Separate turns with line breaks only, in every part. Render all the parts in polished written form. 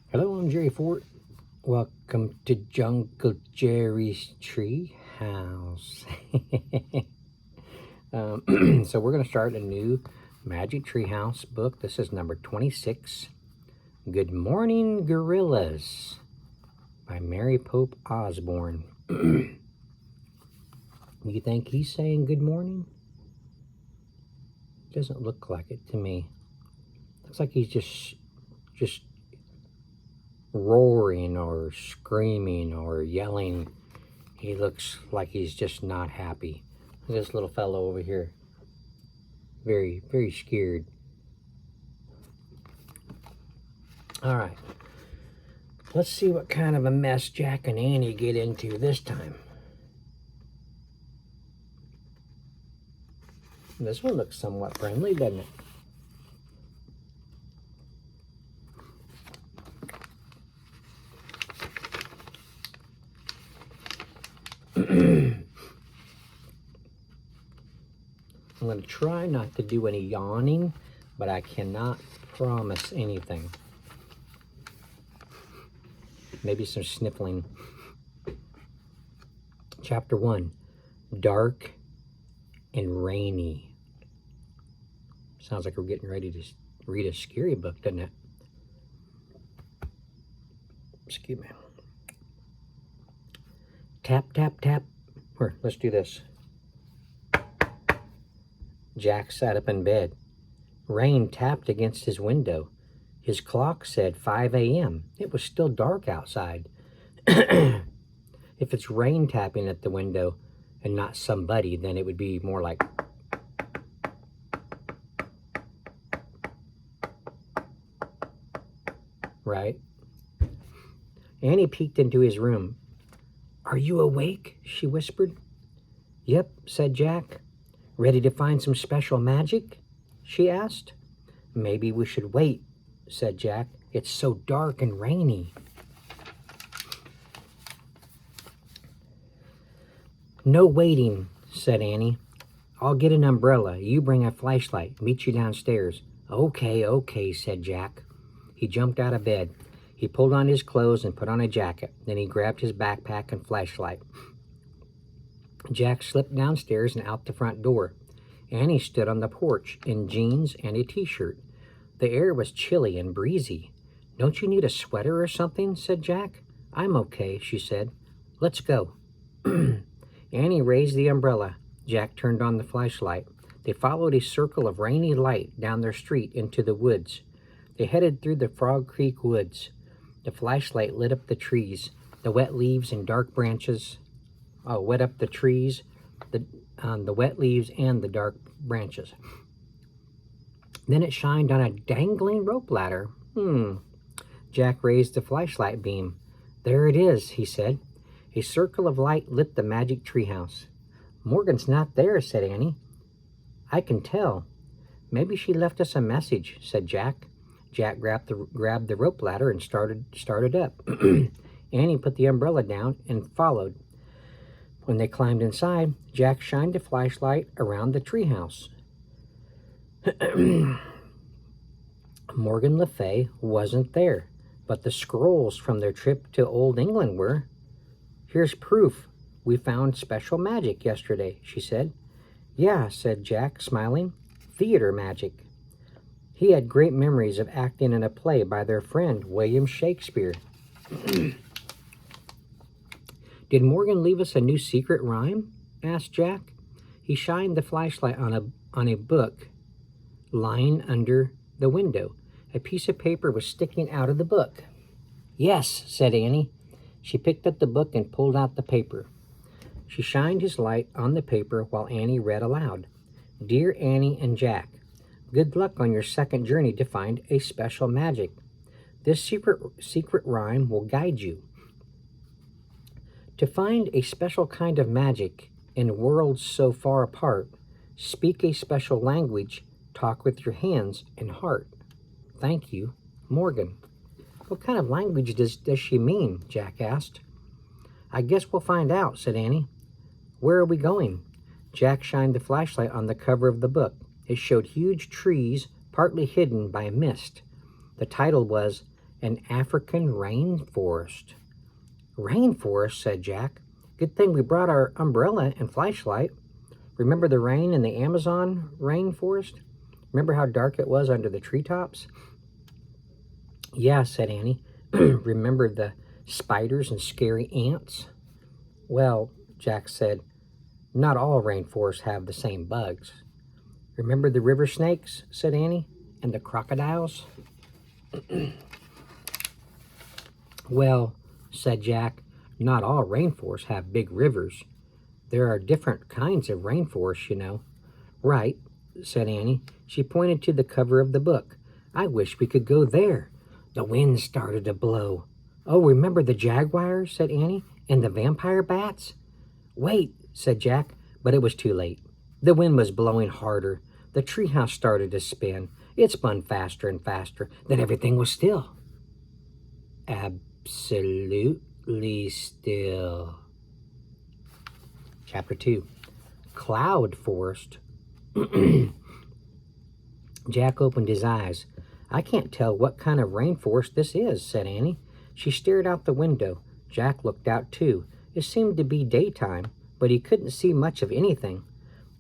Hello, I'm Jerry Fort. Welcome to Jungle Jerry's Treehouse. So we're going to start a new Magic Treehouse book. This is number 26, Good Morning Gorillas by Mary Pope Osborne. You think he's saying good morning? Doesn't look like it to me. Looks like he's just roaring or screaming or yelling. He looks like he's just not happy. This little fellow over here, very, very scared. All right, let's see what kind of a mess Jack and Annie get into this time. This one looks somewhat friendly, doesn't it? I'm going to try not to do any yawning, but I cannot promise anything. Maybe some sniffling. Chapter 1, Dark and Rainy. Sounds like we're getting ready to read a scary book, doesn't it? Excuse me. Tap, tap, tap. Here, let's do this. Jack sat up in bed. Rain tapped against his window. His clock said 5 a.m. It was still dark outside. If it's rain tapping at the window and not somebody, then it would be more like... right? Annie peeked into his room. "Are you awake?" she whispered. "Yep," said Jack. "Ready to find some special magic?" she asked. "Maybe we should wait," said Jack. "It's so dark and rainy." "No waiting," said Annie. "I'll get an umbrella. You bring a flashlight. Meet you downstairs." Okay, said Jack. He jumped out of bed. He pulled on his clothes and put on a jacket. Then he grabbed his backpack and flashlight. Jack slipped downstairs and out the front door. Annie stood on the porch in jeans and a t-shirt. The air was chilly and breezy. "Don't you need a sweater or something?" said Jack. "I'm okay," she said. "Let's go." Annie raised the umbrella. Jack turned on the flashlight. They followed a circle of rainy light down their street into the woods. They headed through the Frog Creek woods. The flashlight lit up the trees, the wet leaves and dark branches. Wet up the trees, the wet leaves and the dark branches. Then it shined on a dangling rope ladder. Jack raised the flashlight beam. "There it is," he said. A circle of light lit the magic treehouse. "Morgan's not there," said Annie. "I can tell." "Maybe she left us a message," said Jack. Jack grabbed the rope ladder and started up. Annie put the umbrella down and followed. When they climbed inside, Jack shined a flashlight around the treehouse. Morgan Le Fay wasn't there, but the scrolls from their trip to Old England were. "Here's proof. We found special magic yesterday," she said. "Yeah," said Jack, smiling. "Theater magic." He had great memories of acting in a play by their friend William Shakespeare. "Did Morgan leave us a new secret rhyme?" asked Jack. He shined the flashlight on a book lying under the window. A piece of paper was sticking out of the book. "Yes," said Annie. She picked up the book and pulled out the paper. She shined his light on the paper while Annie read aloud. "Dear Annie and Jack, good luck on your second journey to find a special magic. This secret rhyme will guide you. To find a special kind of magic in worlds so far apart, speak a special language, talk with your hands and heart. Thank you, Morgan." "What kind of language does she mean?" Jack asked. "I guess we'll find out," said Annie. "Where are we going?" Jack shined the flashlight on the cover of the book. It showed huge trees, partly hidden by mist. The title was An African rainforest. Rainforest, said Jack. Good thing we brought our umbrella and flashlight. Remember the rain in the Amazon rainforest? Remember how dark it was under the treetops? Yeah, said Annie. Remember the spiders and scary ants? Well, Jack said, not all rainforests have the same bugs. Remember the river snakes, said Annie, and the crocodiles? Well, said Jack, not all rainforests have big rivers. There are different kinds of rainforests, you know. Right, said Annie. She pointed to the cover of the book. I wish we could go there. The wind started to blow. Oh, remember the jaguars, said Annie, and the vampire bats? Wait, said Jack, but it was too late. The wind was blowing harder. The treehouse started to spin. It spun faster and faster. Then everything was still. Absolutely still. Chapter 2. Cloud Forest. Jack opened his eyes. I can't tell what kind of rainforest this is, said Annie. She stared out the window. Jack looked out too. It seemed to be daytime, but he couldn't see much of anything.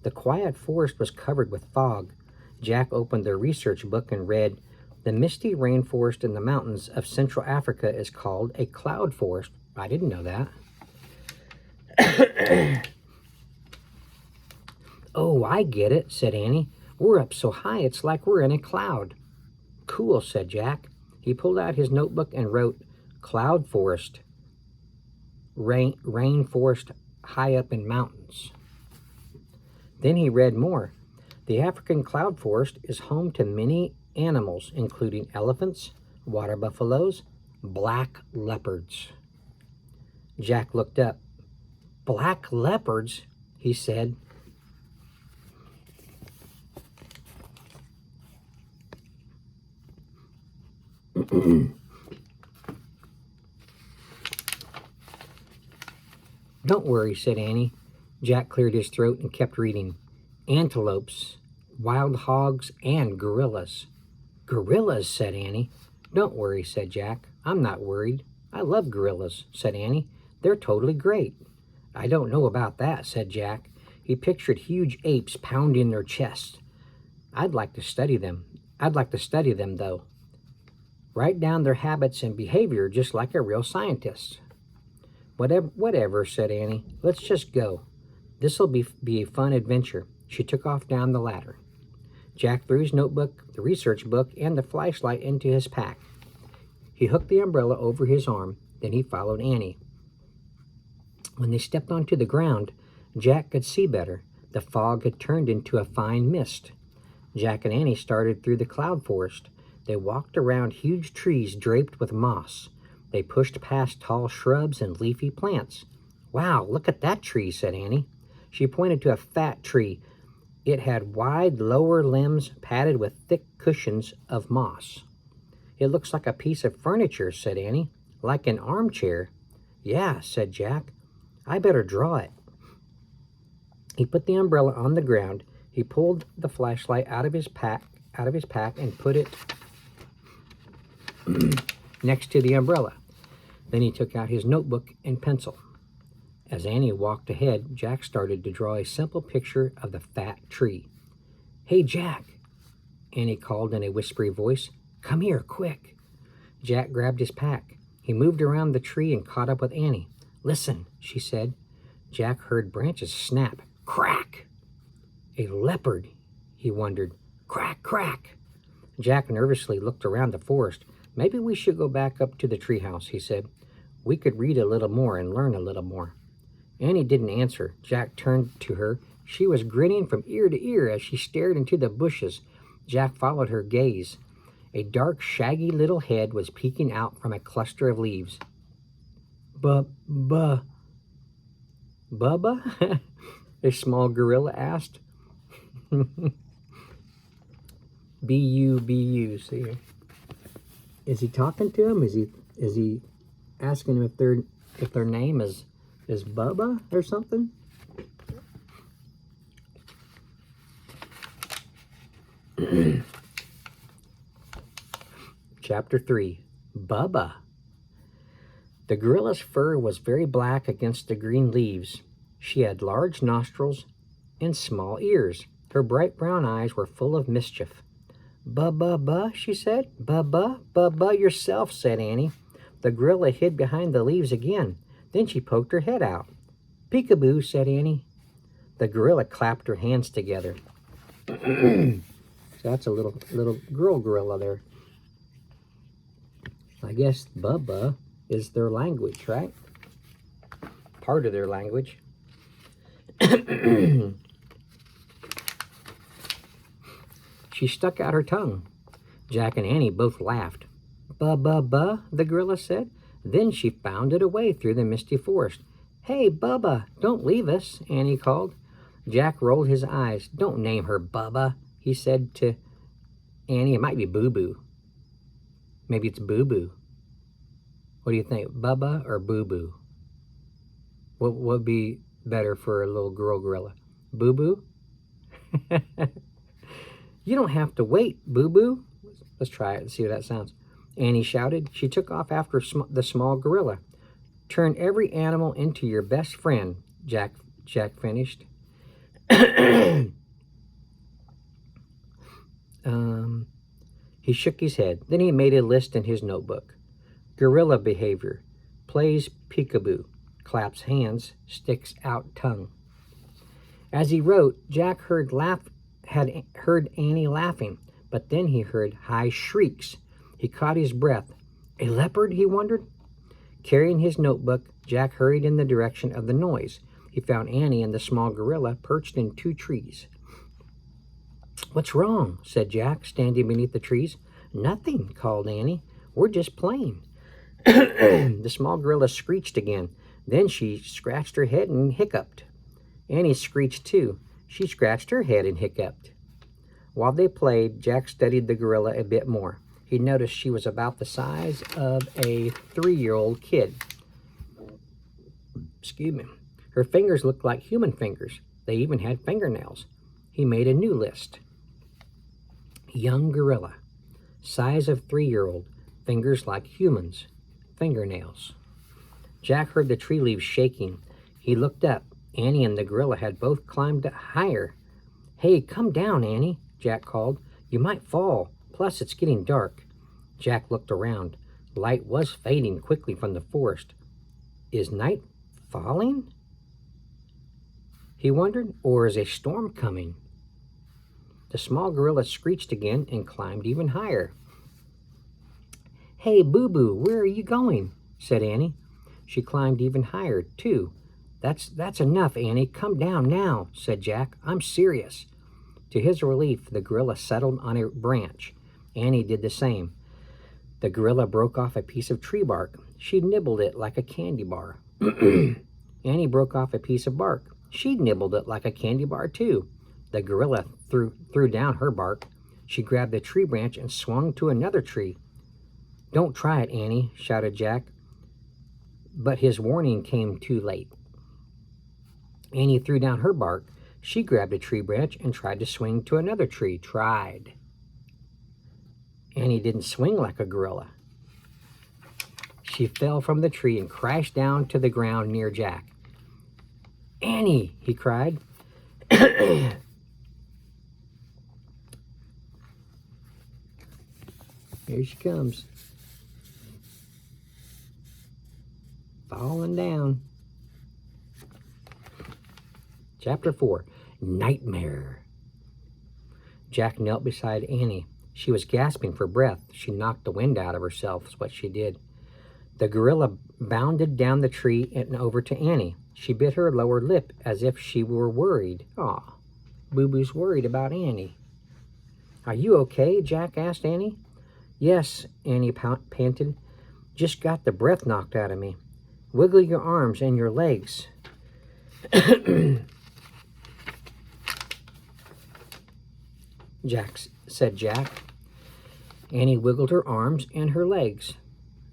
The quiet forest was covered with fog. Jack opened the research book and read, the misty rainforest in the mountains of Central Africa is called a cloud forest. I didn't know that. Oh, I get it, said Annie. We're up so high it's like we're in a cloud. Cool, said Jack. He pulled out his notebook and wrote, Cloud Forest, rainforest high up in mountains. Then he read more. The African cloud forest is home to many animals, including elephants, water buffaloes, black leopards. Jack looked up. Black leopards, he said. Don't worry, said Annie. Jack cleared his throat and kept reading. Antelopes, wild hogs, and gorillas. Gorillas, said Annie. Don't worry, said Jack. I'm not worried. I love gorillas, said Annie. They're totally great. I don't know about that, said Jack. He pictured huge apes pounding their chests. I'd like to study them, though. Write down their habits and behavior just like a real scientist. Whatever, said Annie. Let's just go. This'll be a fun adventure. She took off down the ladder. Jack threw his notebook, the research book, and the flashlight into his pack. He hooked the umbrella over his arm, then he followed Annie. When they stepped onto the ground, Jack could see better. The fog had turned into a fine mist. Jack and Annie started through the cloud forest. They walked around huge trees draped with moss. They pushed past tall shrubs and leafy plants. Wow, look at that tree, said Annie. She pointed to a fat tree. It had wide lower limbs padded with thick cushions of moss. It looks like a piece of furniture, said Annie. Like an armchair. Yeah, said Jack. I better draw it. He put the umbrella on the ground. He pulled the flashlight out of his pack and put it next to the umbrella. Then he took out his notebook and pencil. As Annie walked ahead, Jack started to draw a simple picture of the fat tree. Hey, Jack, Annie called in a whispery voice. Come here, quick. Jack grabbed his pack. He moved around the tree and caught up with Annie. Listen, she said. Jack heard branches snap. Crack! A leopard, he wondered. Crack, crack. Jack nervously looked around the forest. Maybe we should go back up to the treehouse, he said. We could read a little more and learn a little more. Annie didn't answer. Jack turned to her. She was grinning from ear to ear as she stared into the bushes. Jack followed her gaze. A dark, shaggy little head was peeking out from a cluster of leaves. Bubba? A small gorilla asked. B-U, see here. Is he talking to him? Is he asking them if their name is Bubba or something? Chapter 3, Bubba. The gorilla's fur was very black against the green leaves. She had large nostrils and small ears. Her bright brown eyes were full of mischief. Bubba, she said. Bubba yourself, said Annie. The gorilla hid behind the leaves again. Then she poked her head out. Peekaboo, said Annie. The gorilla clapped her hands together. So that's a little girl gorilla there. I guess Bubba is their language, right? Part of their language. She stuck out her tongue. Jack and Annie both laughed. Bubba, the gorilla said. Then she bounded away through the misty forest. Hey, Bubba, don't leave us, Annie called. Jack rolled his eyes. Don't name her Bubba, he said to Annie. It might be Boo-Boo. Maybe it's Boo-Boo. What do you think, Bubba or Boo-Boo? What would be better for a little girl gorilla? Boo-Boo? You don't have to wait, Boo-Boo. Let's try it and see what that sounds. Annie shouted. She took off after the small gorilla. Turn every animal into your best friend, Jack finished. He shook his head. Then he made a list in his notebook. Gorilla behavior. Plays peekaboo. Claps hands. Sticks out tongue. As he wrote, Jack had heard Annie laughing, but then he heard high shrieks. He caught his breath. A leopard, he wondered? Carrying his notebook, Jack hurried in the direction of the noise. He found Annie and the small gorilla perched in 2 trees. What's wrong? Said Jack, standing beneath the trees. Nothing, called Annie. We're just playing. The small gorilla screeched again. Then she scratched her head and hiccuped. Annie screeched too. She scratched her head and hiccuped. While they played, Jack studied the gorilla a bit more. He noticed she was about the size of a 3-year-old kid. Excuse me. Her fingers looked like human fingers. They even had fingernails. He made a new list. Young gorilla. Size of 3-year-old. Fingers like humans. Fingernails. Jack heard the tree leaves shaking. He looked up. Annie and the gorilla had both climbed higher. Hey, come down, Annie, Jack called. You might fall. Plus, it's getting dark. Jack looked around. Light was fading quickly from the forest. Is night falling? He wondered, or is a storm coming? The small gorilla screeched again and climbed even higher. Hey, Boo-Boo, where are you going? Said Annie. She climbed even higher, too. That's enough, Annie. Come down now, said Jack. I'm serious. To his relief, the gorilla settled on a branch. Annie did the same. The gorilla broke off a piece of tree bark. She nibbled it like a candy bar. Annie broke off a piece of bark. She nibbled it like a candy bar, too. The gorilla threw down her bark. She grabbed a tree branch and swung to another tree. Don't try it, Annie, shouted Jack. But his warning came too late. Annie threw down her bark. She grabbed a tree branch and tried to swing to another tree. Tried. Annie didn't swing like a gorilla. She fell from the tree and crashed down to the ground near Jack. Annie, he cried. Here she comes. Falling down. Chapter 4, Nightmare. Jack knelt beside Annie. She was gasping for breath. She knocked the wind out of herself, is what she did. The gorilla bounded down the tree and over to Annie. She bit her lower lip as if she were worried. Aw, Boo-Boo's worried about Annie. Are you okay? Jack asked Annie. Yes, Annie panted. Just got the breath knocked out of me. Wiggle your arms and your legs. said Jack. Annie wiggled her arms and her legs.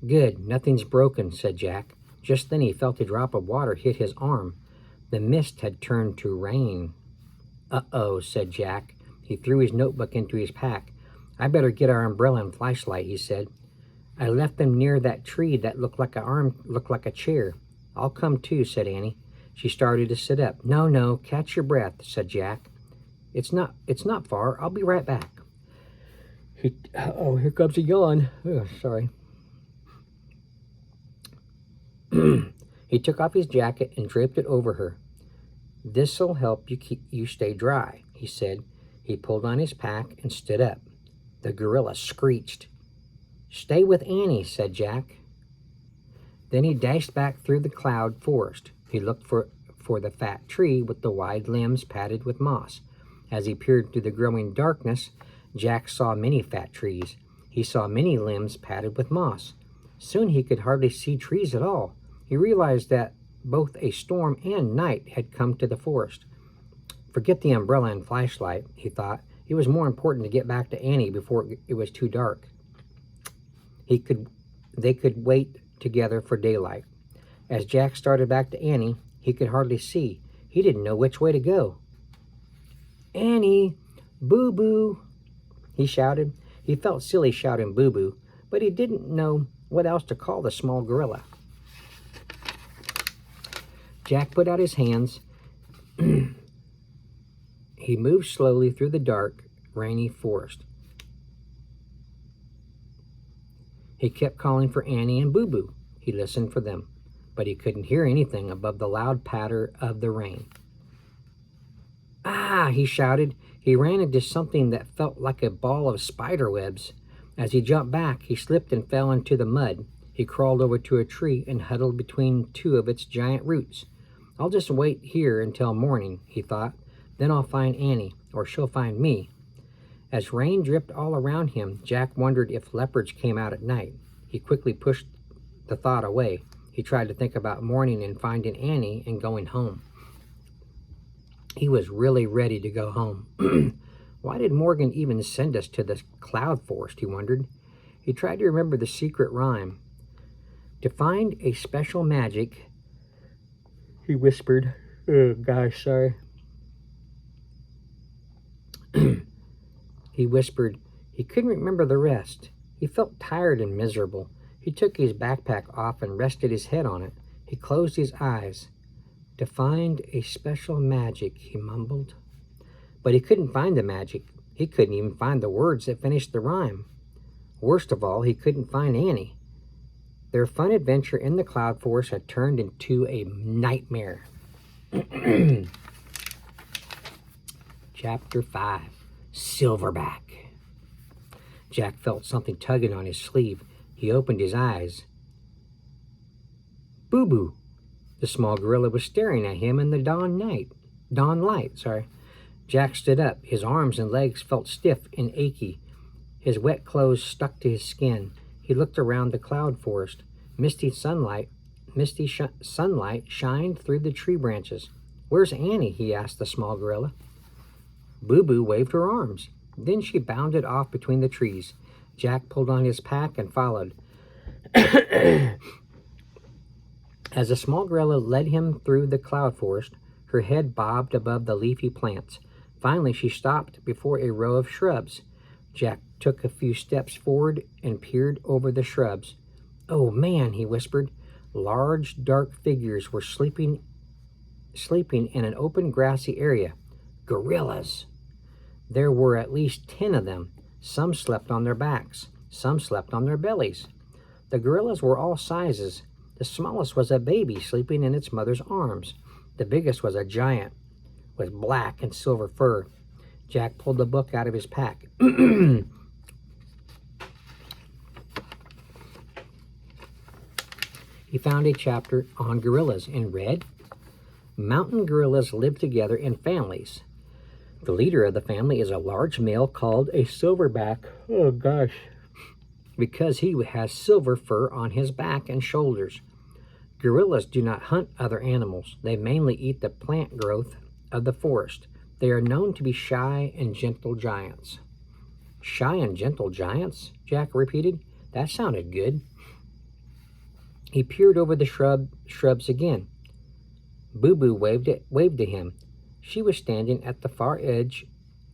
Good, nothing's broken, said Jack. Just then he felt a drop of water hit his arm. The mist had turned to rain. Uh-oh, said Jack. He threw his notebook into his pack. I better get our umbrella and flashlight, he said. I left them near that tree that looked like a chair. I'll come too, said Annie. She started to sit up. No, no, catch your breath, said Jack. It's not far. I'll be right back. Here comes a yawn. Oh, sorry. He took off his jacket and draped it over her. This'll help you stay dry, he said. He pulled on his pack and stood up. The gorilla screeched. Stay with Annie, said Jack. Then he dashed back through the cloud forest. He looked for the fat tree with the wide limbs padded with moss. As he peered through the growing darkness, Jack saw many fat trees. He saw many limbs padded with moss. Soon he could hardly see trees at all. He realized that both a storm and night had come to the forest. Forget the umbrella and flashlight, he thought. It was more important to get back to Annie before it was too dark. They could wait together for daylight. As Jack started back to Annie, he could hardly see. He didn't know which way to go. Annie, boo-boo, he shouted. He felt silly shouting boo-boo, but he didn't know what else to call the small gorilla. Jack put out his hands. He moved slowly through the dark, rainy forest. He kept calling for Annie and Boo Boo. He listened for them, but he couldn't hear anything above the loud patter of the rain. Ah, he shouted. He ran into something that felt like a ball of spider webs. As he jumped back, he slipped and fell into the mud. He crawled over to a tree and huddled between two of its giant roots. I'll just wait here until morning, he thought. Then I'll find Annie, or she'll find me. As rain dripped all around him, Jack wondered if leopards came out at night. He quickly pushed the thought away. He tried to think about morning and finding Annie and going home. He was really ready to go home. Why did Morgan even send us to this cloud forest, he wondered. He tried to remember the secret rhyme. To find a special magic, he whispered. Oh, gosh, sorry. He whispered. He couldn't remember the rest. He felt tired and miserable. He took his backpack off and rested his head on it. He closed his eyes. To find a special magic, he mumbled. But he couldn't find the magic. He couldn't even find the words that finished the rhyme. Worst of all, he couldn't find Annie. Their fun adventure in the cloud forest had turned into a nightmare. Chapter 5. Silverback. Jack felt something tugging on his sleeve. He opened his eyes. Boo-boo. The small gorilla was staring at him in the dawn light. Jack stood up. His arms and legs felt stiff and achy. His wet clothes stuck to his skin. He looked around the cloud forest. Misty sunlight shined through the tree branches. Where's Annie? He asked the small gorilla. Boo-boo waved her arms. Then she bounded off between the trees. Jack pulled on his pack and followed. As the small gorilla led him through the cloud forest, her head bobbed above the leafy plants. Finally, she stopped before a row of shrubs. Jack took a few steps forward and peered over the shrubs. Oh, man, he whispered. Large, dark figures were sleeping in an open, grassy area. Gorillas. There were at least 10 of them. Some slept on their backs. Some slept on their bellies. The gorillas were all sizes. The smallest was a baby sleeping in its mother's arms. The biggest was a giant with black and silver fur. Jack pulled the book out of his pack. He found a chapter on gorillas and read, Mountain gorillas live together in families. The leader of the family is a large male called a silverback. Oh, gosh. Because he has silver fur on his back and shoulders. Gorillas do not hunt other animals. They mainly eat the plant growth of the forest. They are known to be shy and gentle giants. Shy and gentle giants? Jack repeated. That sounded good. He peered over the shrubs again. Boo-boo waved to him. She was standing at the far edge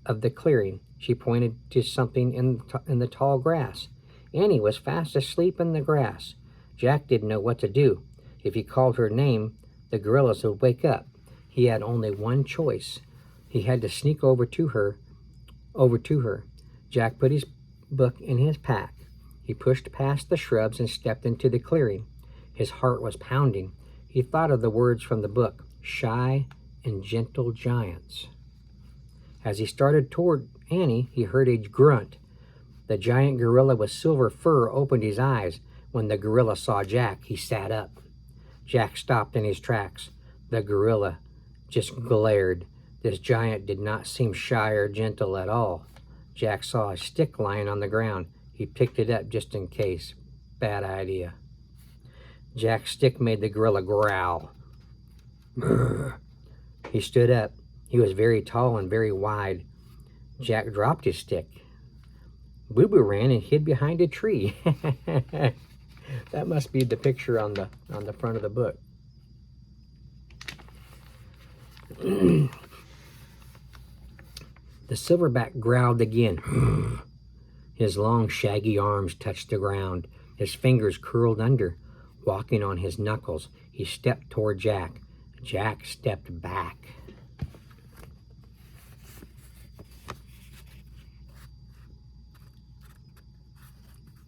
of the clearing. She pointed to something in the tall grass. Annie was fast asleep in the grass. Jack didn't know what to do. If he called her name, the gorillas would wake up. He had only one choice. He had to sneak over to her. Jack put his book in his pack. He pushed past the shrubs and stepped into the clearing. His heart was pounding. He thought of the words from the book, shy and gentle giants. As he started toward Annie, he heard a grunt. The giant gorilla with silver fur opened his eyes. When the gorilla saw Jack, he sat up. Jack stopped in his tracks. The gorilla just glared. This giant did not seem shy or gentle at all. Jack saw a stick lying on the ground. He picked it up just in case. Bad idea. Jack's stick made the gorilla growl. He stood up. He was very tall and very wide. Jack dropped his stick. Boo Boo ran and hid behind a tree. That must be the picture on the front of the book. The silverback growled again. His long, shaggy arms touched the ground. His fingers curled under. Walking on his knuckles, he stepped toward Jack. Jack stepped back.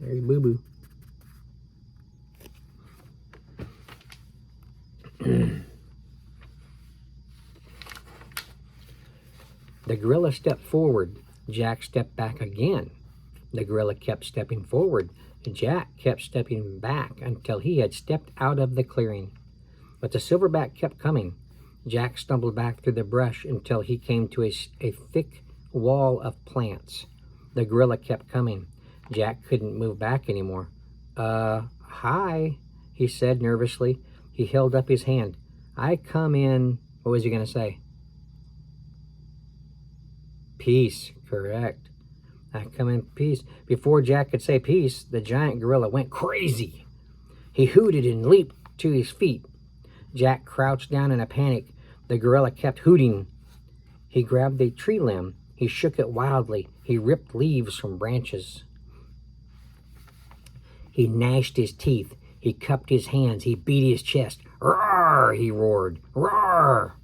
There's Boo Boo. The gorilla stepped forward. Jack stepped back again. The gorilla kept stepping forward. Jack kept stepping back until he had stepped out of the clearing. But the silverback kept coming. Jack stumbled back through the brush until he came to a thick wall of plants. The gorilla kept coming. Jack couldn't move back anymore. Hi, he said nervously. He held up his hand. I come in... What was he going to say? Peace, correct. I come in peace. Before Jack could say peace, the giant gorilla went crazy. He hooted and leaped to his feet. Jack crouched down in a panic. The gorilla kept hooting. He grabbed a tree limb. He shook it wildly. He ripped leaves from branches. He gnashed his teeth. He cupped his hands. He beat his chest. Roar! He roared. Roar!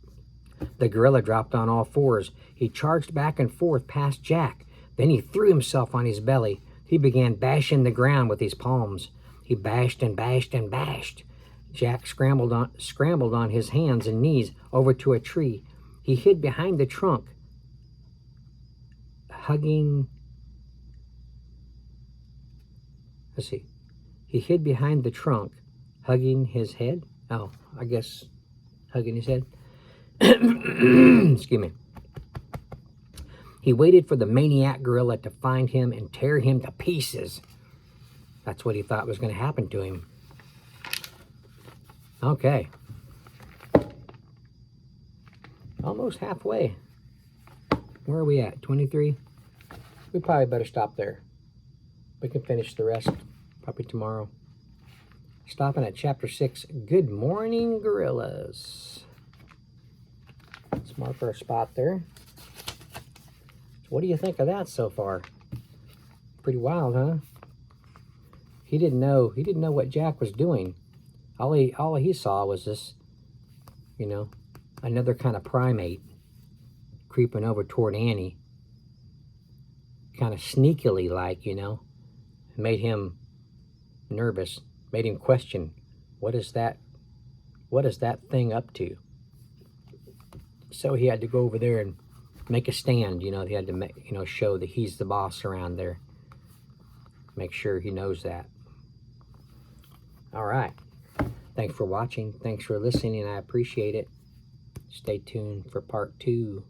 The gorilla dropped on all fours. He charged back and forth past Jack. Then he threw himself on his belly. He began bashing the ground with his palms. He bashed and bashed and bashed. Jack scrambled on his hands and knees over to a tree. He hid behind the trunk, hugging... Let's see. He hid behind the trunk, hugging his head. Oh, I guess hugging his head. Excuse me. He waited for the maniac gorilla to find him and tear him to pieces. That's what he thought was going to happen to him. Okay. Almost halfway. Where are we at? 23? We probably better stop there. We can finish the rest probably tomorrow. Stopping at chapter 6. Good morning, gorillas. Let's mark our spot there. So what do you think of that so far? Pretty wild, huh? He didn't know what Jack was doing. All he saw was this, another kind of primate creeping over toward Annie. Kind of sneakily like, made him nervous, made him question, what is that thing up to? So he had to go over there and make a stand, he had to show that he's the boss around there. Make sure he knows that. All right. Thanks for watching. Thanks for listening. I appreciate it. Stay tuned for part 2.